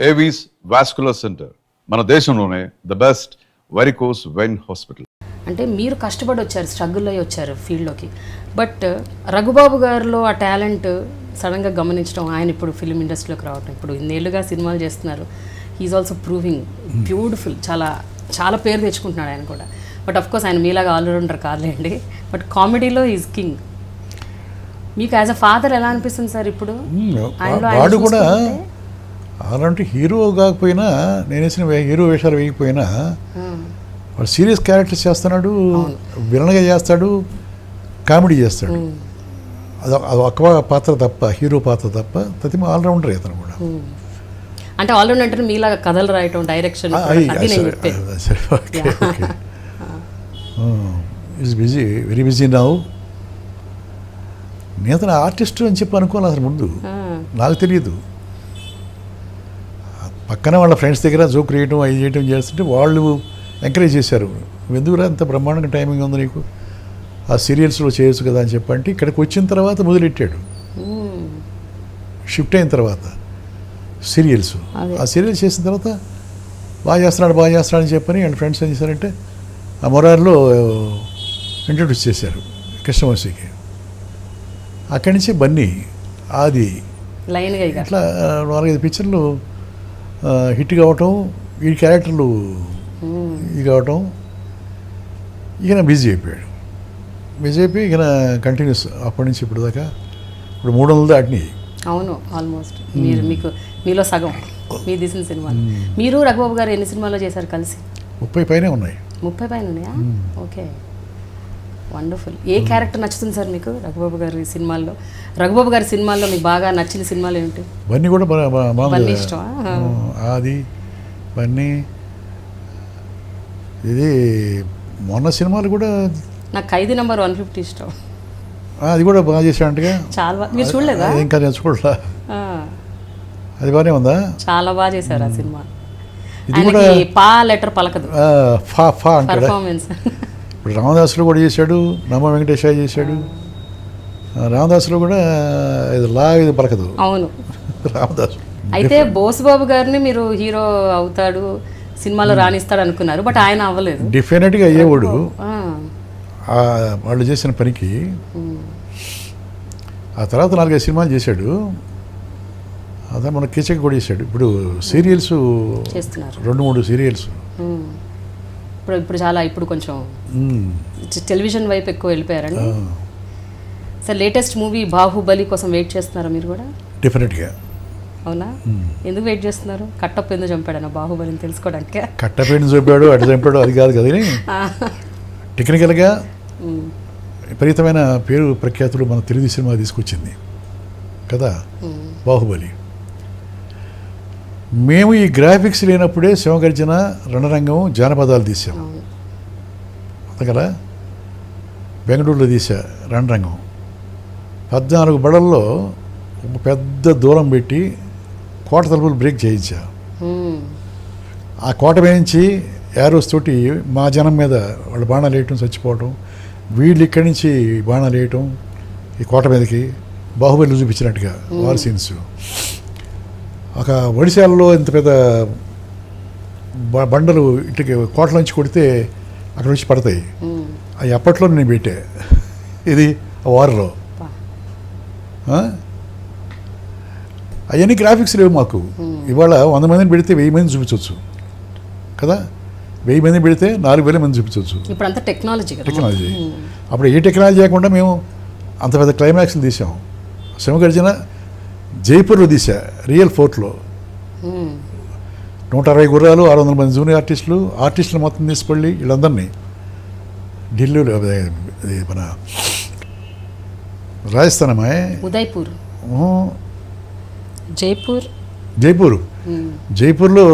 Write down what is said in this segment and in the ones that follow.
Avis vascular centre మన దేశంలోనే the best varicose vein hospital. అంటే మీరు కష్టపడి వచ్చారు, స్ట్రగుల్ అయ్యి వచ్చారు ఫీల్డ్లోకి. బట్ రఘుబాబు గారిలో ఆ టాలెంట్ సడన్గా గమనించడం, ఆయన ఇప్పుడు ఫిల్మ్ ఇండస్ట్రీలోకి రావటం, ఇప్పుడు ఇన్నేళ్ళుగా సినిమాలు చేస్తున్నారు. హీఈస్ ఆల్సో ప్రూవింగ్ బ్యూటిఫుల్, చాలా చాలా పేరు తెచ్చుకుంటున్నాడు ఆయన కూడా. బట్ అఫ్ కోర్స్ ఆయన మీలాగా ఆల్రౌండర్ కాదులేండి, బట్ కామెడీలో ఈజ్ కింగ్. మీకు యాజ్ అ ఫాదర్ ఎలా అనిపిస్తుంది సార్ ఇప్పుడు? వాడు కూడా అలాంటి హీరో కాకపోయినా, నేను వేసిన హీరో వేషాలు వేయకపోయినా వాడు సీరియస్ క్యారెక్టర్స్ చేస్తున్నాడు, విలన్గా చేస్తాడు, కామెడీ చేస్తాడు. అది ఒక్క పాత్ర తప్ప, హీరో పాత్ర తప్ప ప్రతి ఆల్రౌండర్ అతను కూడా. అంటే ఆల్రౌండర్ అంటే మీలాగా కథలు రాయటం, direction is busy, very busy now. నేను అతను ఆర్టిస్ట్ అని చెప్పి అనుకోవాలి అసలు ముందు, నాకు తెలియదు. పక్కన వాళ్ళ ఫ్రెండ్స్ దగ్గర జోక్ వేయటం అవి చేయటం చేస్తుంటే వాళ్ళు ఎంకరేజ్ చేశారు, ఎందుకురా అంత బ్రహ్మాండంగా టైమింగ్ ఉంది నీకు, ఆ సీరియల్స్లో చేయొచ్చు కదా అని చెప్పంటే ఇక్కడికి వచ్చిన తర్వాత మొదలెట్టాడు. షిఫ్ట్ అయిన తర్వాత సీరియల్స్, ఆ సీరియల్స్ చేసిన తర్వాత బాగా చేస్తున్నాడు అని చెప్పని వాళ్ళ ఫ్రెండ్స్ ఏం చేశారంటే ఆ మొరార్లో ఇంట్రడ్యూస్ చేశారు కృష్ణవంశీకి. అక్కడి నుంచి బన్నీ, ఆది, అట్లా 4-5 పిక్చర్లు హిట్ కావటం, ఈ క్యారెక్టర్లు ఇది కావటం. ఈయన బిజీ అయిపోయాడు. బిజీ అయిపోయి ఈయన కంటిన్యూస్ అప్పటి నుంచి ఇప్పుడు దాకా ఇప్పుడు 300 దాటినాయి. అవును, ఆల్మోస్ట్ మీలో సగం మీ తీసిన సినిమాలు. మీరు రఘుబాబు గారు ఎన్ని సినిమాల్లో చేశారు కలిసి? 30 పైనే ఉన్నాయి. 30 పైన ఉన్నాయా? Okay, wonderful. ఏ క్యారెక్టర్ నచ్చుతుంది సార్ మీకు రఘుబాబు గారి సినిమాల్లో? రఘుబాబు గారి సినిమాల్లో మీకు బాగా నచ్చిన సినిమాలు ఏమిటి? బన్నీ కూడా బన్నీ ఇష్టమా? ఆది, బన్నీ, ఇది మొన్న సినిమాలు కూడా నాకు ఖైదీ నంబర్ 150 ఇష్టం. అది కూడా బాగా చేశాడంటగా. చాలా బాగా. మీరు చూడలేదా? ఇంకా నేర్చుకోవట్లా. అది బాగానే ఉందా? చాలా బాగా చేశారు ఆ సినిమా. ఇది కూడా పా లెటర్ పలకదు, పర్ఫార్మెన్స్. ఇప్పుడు రామదాసులో కూడా చేశాడు, నమ్మ వెంకటేశ్వర చేశాడు. రామదాసులో కూడా ఇది పలకదు. అవును, రామదాసు. అయితే బోసుబాబు గారిని మీరు హీరో అవుతాడు, సినిమాలో రాణిస్తాడు అనుకున్నారు, బట్ ఆయన అవ్వలేదు. డెఫినెట్గా అయ్యేవాడు వాళ్ళు చేసిన పనికి. ఆ తర్వాత 4-5 సినిమాలు చేశాడు. అదే మన కిచక్ కూడా చేశాడు. ఇప్పుడు సీరియల్స్ చేస్తున్నారు, 2-3 సీరియల్స్. ఇప్పుడు కొంచెం టెలివిజన్ వైపు ఎక్కువ వెళ్ళిపోయారండి. సార్ లేటెస్ట్ మూవీ బాహుబలి కోసం వెయిట్ చేస్తున్నారా మీరు కూడా? డెఫినెట్గా. అవునా? ఎందుకు వెయిట్ చేస్తున్నారు? కట్టప్ప ఎందుకు చంపాడన్నా బాహుబలిని తెలుసుకోవడానికి? కట్టప్ప ఎందుకు చంపాడు, అటు చంపాడు అది కాదు కదా. టెక్నికల్గా విపరీతమైన పేరు ప్రఖ్యాతులు మన తెలుగు సినిమా తీసుకొచ్చింది కదా బాహుబలి. మేము ఈ గ్రాఫిక్స్ లేనప్పుడే శివగర్జన, రణరంగం, జానపదాలు తీసాం కదా. బెంగళూరులో తీసా రణరంగం. 14 బడల్లో ఒక పెద్ద దూరం పెట్టి కోట తలుపులు బ్రేక్ చేయించా. ఆ కోట వేయించి యారోస్ తోటి మా జనం మీద వాళ్ళు బాణాలు వేయటం, చచ్చిపోవటం, వీళ్ళు ఇక్కడి నుంచి బాణాలు వేయటం ఈ కోట మీదకి బాహుబలి చూపించినట్టుగా వార్ సీన్స్. ఒక ఒడిశాలలో ఇంత పెద్ద బండలు ఇటుకి కోటల నుంచి కొడితే అక్కడ నుంచి పడతాయి. అవి అప్పట్లో నేను పెట్టా ఇది వార్లో. అవన్నీ గ్రాఫిక్స్ లేవు మాకు. ఇవాళ 100 మందిని పెడితే 1000 మంది చూపించవచ్చు కదా. 1000 మంది పెడితే 4000 మంది చూపించవచ్చు. ఇప్పుడు అంతా టెక్నాలజీ. అప్పుడు ఏ టెక్నాలజీ లేకుండా మేము అంత పెద్ద క్లైమాక్స్లు తీసాం. శివగర్జన జైపూర్లో తీసా, రియల్ ఫోర్ట్లో. 160 గుర్రాలు, 600 మంది జూనియర్ ఆర్టిస్టులు మొత్తం తీసుకెళ్ళి వీళ్ళందరినీ ఢిల్లీలో, మన రాజస్థాన్ ఉదయ్పూర్, జైపూర్లో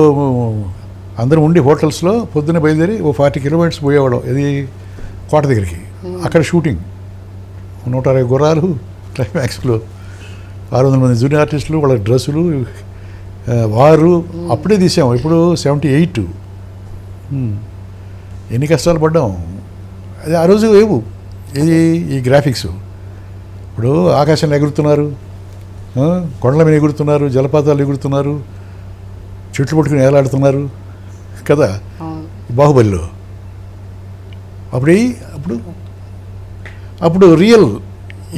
అందరూ ఉండి హోటల్స్లో పొద్దున్న బయలుదేరి 40 కిలోమీటర్స్ పోయేవాళ్ళం ఇది కోట దగ్గరికి. అక్కడ షూటింగ్, 160 గుర్రాలు, క్లైమాక్స్లో 600 మంది జూనియర్ ఆర్టిస్టులు, వాళ్ళ డ్రెస్సులు, వారు. అప్పుడే తీసాము. ఇప్పుడు 78. ఎన్ని కష్టాలు పడ్డాం. అది ఆ రోజు లేవు ఈ గ్రాఫిక్స్. ఇప్పుడు ఆకాశంలో ఎగురుతున్నారు, కొండల మీద ఎగురుతున్నారు, జలపాతాలు ఎగురుతున్నారు, చెట్లు పట్టుకుని ఏలాడుతున్నారు కదా అవును. బాహుబలిలో. అప్పుడు అప్పుడు అప్పుడు రియల్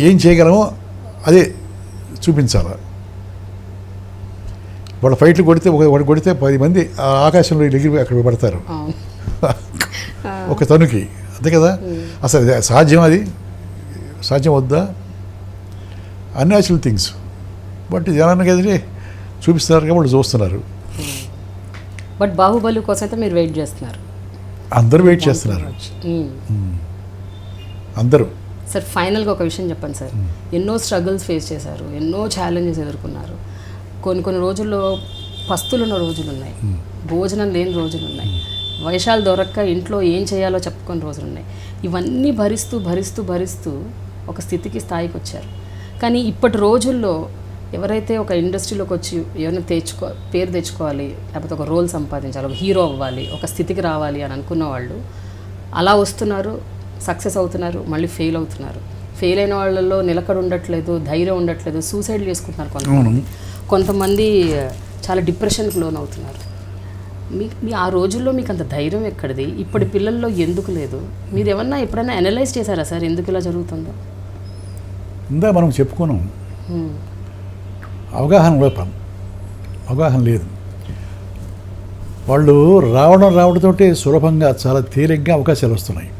ఏం చేయగలమో అదే చూపించాలి. వాళ్ళ ఫైట్లు కొడితే వాడు కొడితే 10 మంది ఆ ఆకాశంలో ఎగిరి అక్కడ పడతారు అవును. ఒక తనుకి, అంతే కదా. అసలు సాధ్యం, అది సాధ్యం వద్దా? Unnatural things. బట్ జనానికి ఎదిరి చూపిస్తున్నారు కాబట్టి వాళ్ళు చూస్తున్నారు. బట్ బాహుబలి కోసం అయితే మీరు వెయిట్ చేస్తున్నారు. అందరూ వెయిట్ చేస్తున్నారు, అందరూ. సార్ ఫైనల్గా ఒక విషయం చెప్పండి సార్. ఎన్నో స్ట్రగుల్స్ ఫేస్ చేశారు, ఎన్నో ఛాలెంజెస్ ఎదుర్కొన్నారు. కొన్ని రోజుల్లో పస్తులున్న రోజులు ఉన్నాయి, భోజనం లేని రోజులు ఉన్నాయి, వైశాలు దొరక్క ఇంట్లో ఏం చేయాలో చెప్పుకొని రోజులు ఉన్నాయి. ఇవన్నీ భరిస్తూ భరిస్తూ భరిస్తూ ఒక స్థాయికి వచ్చారు. కానీ ఇప్పటి రోజుల్లో ఎవరైతే ఒక ఇండస్ట్రీలోకి వచ్చి ఏమైనా పేరు తెచ్చుకోవాలి, లేకపోతే ఒక రోల్ సంపాదించాలి, ఒక హీరో అవ్వాలి, ఒక స్థితికి రావాలి అని అనుకున్న వాళ్ళు అలా వస్తున్నారు, సక్సెస్ అవుతున్నారు, మళ్ళీ ఫెయిల్ అవుతున్నారు. ఫెయిల్ అయిన వాళ్ళలో నిలకడ ఉండట్లేదు, ధైర్యం ఉండట్లేదు, సూసైడ్ చేసుకుంటున్నారు కొంతమంది చాలా డిప్రెషన్కి లోన్ అవుతున్నారు. మీ ఆ రోజుల్లో మీకు అంత ధైర్యం ఎక్కడిది? ఇప్పటి పిల్లల్లో ఎందుకు లేదు? మీరు ఏమన్నా ఎప్పుడైనా అనలైజ్ చేశారా సార్ ఎందుకు ఇలా జరుగుతుందో? ఇందా మనం చెప్పుకున్నాం, అవగాహన లోపం, అవగాహన లేదు. వాళ్ళు రావడంతో సులభంగా చాలా తేలిగ్గా అవకాశాలు వస్తున్నాయి.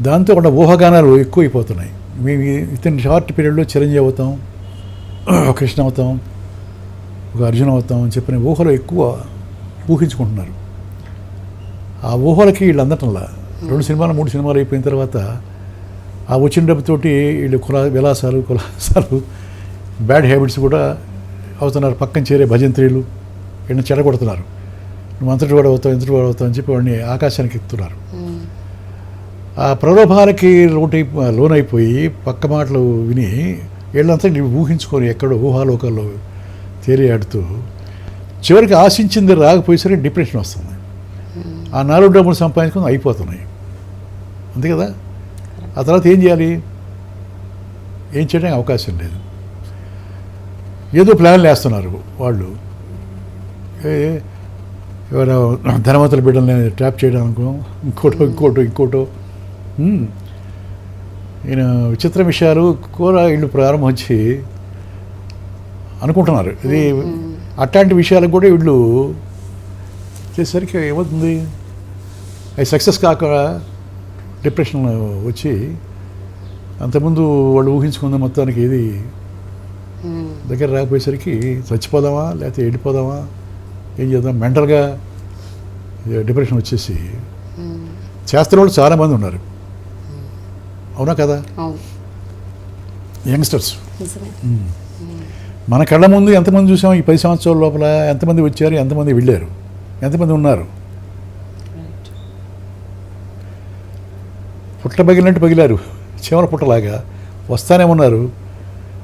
దాంతో కూడా ఊహాగానాలు ఎక్కువైపోతున్నాయి. మేము ఇతని షార్ట్ పీరియడ్లో చిరంజీవి అవుతాం, కృష్ణ అవుతాం, ఒక అర్జున్ అవుతాం అని చెప్పిన ఊహలు ఎక్కువ ఊహించుకుంటున్నారు. ఆ ఊహలకి వీళ్ళు అందటంలా 2 సినిమాలు 3 సినిమాలు అయిపోయిన తర్వాత ఆ వచ్చిన డబ్బుతోటి వీళ్ళు విలాసాలు బ్యాడ్ హ్యాబిట్స్ కూడా అవుతున్నారు. పక్కన చేరే భజంత్రీలు వీళ్ళని చెడగొడుతున్నారు. నువ్వు అంతటి వాడు అవుతావు, ఇంతటి వాడు అవుతావు అని చెప్పి వాడిని ఆకాశానికి ఎక్కుతున్నారు. ఆ ప్రలోభాలకి లోనైపోయి పక్క మాటలు విని వీళ్ళంతా ఊహించుకొని ఎక్కడో ఊహాలోకాల్లో తేలియాడుతూ చివరికి ఆశించింది రాకపోయేసరికి డిప్రెషన్ వస్తుంది. ఆ 4 డబ్బులు సంపాదించుకొని అయిపోతున్నాయి, అంతే కదా. ఆ తర్వాత ఏం చేయాలి? ఏం చేయడానికి అవకాశం లేదు. ఏదో ప్లాన్లు వేస్తున్నారు వాళ్ళు, ఎవరో ధనవంతుల బిడ్డల్ని ట్రాప్ చేయడానికి, ఇంకోటో. ఈయన విచిత్ర విషయాలు ఇళ్ళు ప్రారంభించి అనుకుంటున్నారు. ఇది అట్లాంటి విషయాలకు కూడా వీళ్ళు చేసేసరికి ఏమవుతుంది, అవి సక్సెస్ కాక డిప్రెషన్ వచ్చి అంతకుముందు వాళ్ళు ఊహించుకున్న మొత్తానికి ఏది దగ్గర రాకపోయేసరికి చచ్చిపోదామా లేకపోతే వెళ్ళిపోదామా, ఏం చేద్దాం, మెంటల్గా డిప్రెషన్ వచ్చేసి చేస్తున్న వాళ్ళు చాలామంది ఉన్నారు. అవునా కదా? యంగ్స్టర్స్ మన కళ్ళ ముందు ఎంతమంది చూసాం ఈ 10 సంవత్సరాల లోపల? ఎంతమంది వచ్చారు, ఎంతమంది వెళ్ళారు, ఎంతమంది ఉన్నారు? పుట్ల పగిలినట్టు పగిలారు, చీమల పుట్టలాగా వస్తానే ఉన్నారు.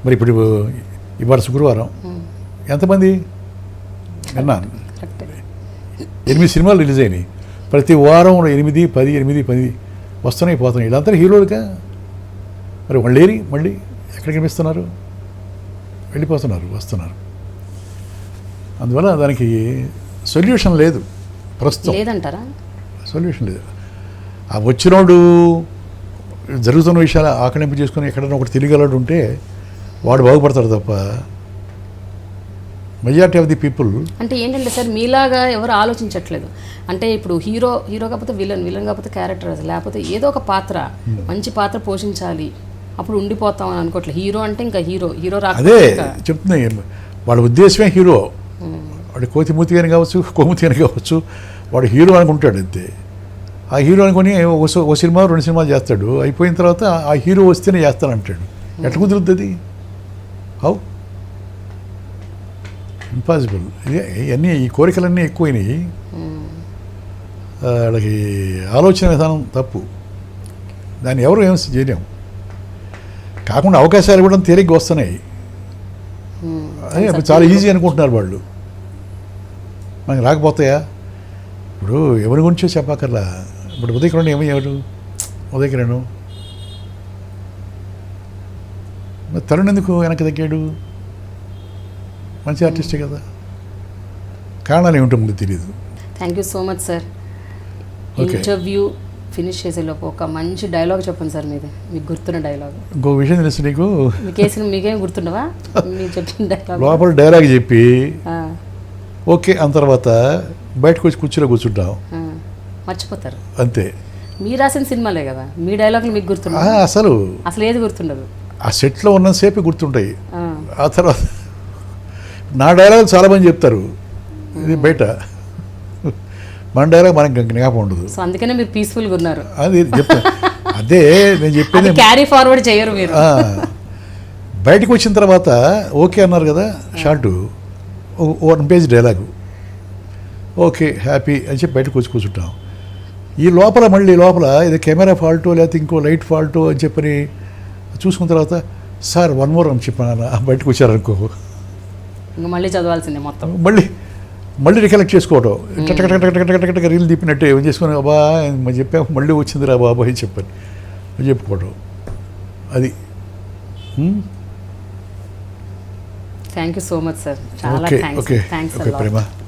మరి ఇప్పుడు ఇవాళ శుక్రవారం ఎంతమంది విన్నాను, 8 సినిమాలు రిలీజ్ అయినాయి. ప్రతి వారం 8, 10 వస్తున్నాయి పోతున్నాయి. వీళ్ళంతా హీరోలుగా. మరి వాళ్ళేరి మళ్ళీ ఎక్కడ కనిపిస్తున్నారు? వెళ్ళిపోతున్నారు, వస్తున్నారు. అందువల్ల దానికి సొల్యూషన్ లేదు ప్రస్తుతం. లేదంటారా? సొల్యూషన్ లేదు. ఆ వచ్చినోడు జరుగుతున్న విషయాలు ఆకలింపు చేసుకుని ఎక్కడైనా ఒకటి తిరిగలడు ఉంటే వాడు బాగుపడతాడు తప్ప మెజారిటీ ఆఫ్ ది పీపుల్. అంటే ఏంటంటే సార్ మీలాగా ఎవరు ఆలోచించట్లేదు. అంటే ఇప్పుడు హీరో కాకపోతే విలన్ కాకపోతే క్యారెక్టర్, లేకపోతే ఏదో ఒక పాత్ర, మంచి పాత్ర పోషించాలి, అప్పుడు ఉండిపోతాం అని అనుకోవట్లేదు. హీరో అంటే ఇంకా హీరో అదే చెప్తున్నాయి. వాళ్ళ ఉద్దేశమే హీరో. వాడు కోతిమూతి అని కావచ్చు, కోముతి అని కావచ్చు, వాడు హీరో అనుకుంటాడు అంతే. ఆ హీరో అనుకుని ఒక సినిమా 2 సినిమాలు చేస్తాడు, అయిపోయిన తర్వాత ఆ హీరో వస్తేనే చేస్తానంటాడు. ఎట్లా కుదురుతుంది? How impossible. ఇవన్నీ ఈ కోరికలన్నీ ఎక్కువైనాయి. వాళ్ళకి ఆలోచన విధానం తప్పు. దాన్ని ఎవరు ఏం చేయలేము. కాకుండా అవకాశాలు కూడా తేలిగ్గా వస్తున్నాయి. అదే చాలా ఈజీ అనుకుంటున్నారు వాళ్ళు. మనకి రాకపోతాయా? ఇప్పుడు ఎవరి గురించో చెప్పక్కర్లా. ఇప్పుడు ఉదయకిరణ్ ఏమయ్యాడు? ఉదయకిరణ్ తరుణ్ ఎందుకు వెనక్కి తగ్గాడు? మంచి ఆర్టిస్టే కదా. కారణాలు ఏమిటో ముందు తెలియదు. Thank you so much sir. Okay. Interview finish చేసేలోపు ఒక మంచి డైలాగ్ చెప్పండి సార్ మీది, మీకు గుర్తున్న డైలాగ్. ఇంకో విషయం తెలుసు నీకు, మీకేం గుర్తుండవా మీరు చెప్పిన డైలాగ్? లోపల డైలాగ్ చెప్పి ఓకే అన్న తర్వాత బయటకు వచ్చి కుర్చీలో కూర్చుంటాం, మర్చిపోతారు. అంతే. మీరు రాసిన సినిమాలే కదా, మీ డైలాగులు మీకు గుర్తుండవు. అసలు ఏది గుర్తుండదు. ఆ సెట్లో ఉన్నంతసేపు గుర్తుంటాయి. ఆ. ఆ తర్వాత నా డైలాగ్ చాలామంది చెప్తారు, ఇది బయట మన డైలాగ్ మనకి జ్ఞాపకం ఉండదు. సో అందుకనే మీరు పీస్ఫుల్గా ఉన్నారు. అది చెప్తాను, అదే నేను చెప్పేది. క్యారీ ఫార్వర్డ్ చేయరు మీరు. బయటకు వచ్చిన తర్వాత ఓకే అన్నారు కదా, short 1 page dialogue, okay happy అని చెప్పి బయటకు వచ్చి కూర్చుంటాం. ఈ మళ్ళీ లోపల ఇది కెమెరా ఫాల్టో లేకపోతే ఇంకో లైట్ ఫాల్టో అని చెప్పని చూసుకున్న తర్వాత సార్ 1 మోర్ అని చెప్పాను, బయటకు వచ్చారనుకో ఇంకా మళ్ళీ చదవాల్సిందే మొత్తం. మళ్ళీ రికలెక్ట్ చేసుకోవటం, టక రీల్ తిప్పినట్టే ఏం చేసుకుని అబ్బా చెప్పాము మళ్ళీ వచ్చిందిరా బాబా అని చెప్పాను చెప్పుకోవటం. అది thank you so much sir. చాలా okay thanks. Okay thanks okay ప్రేమ.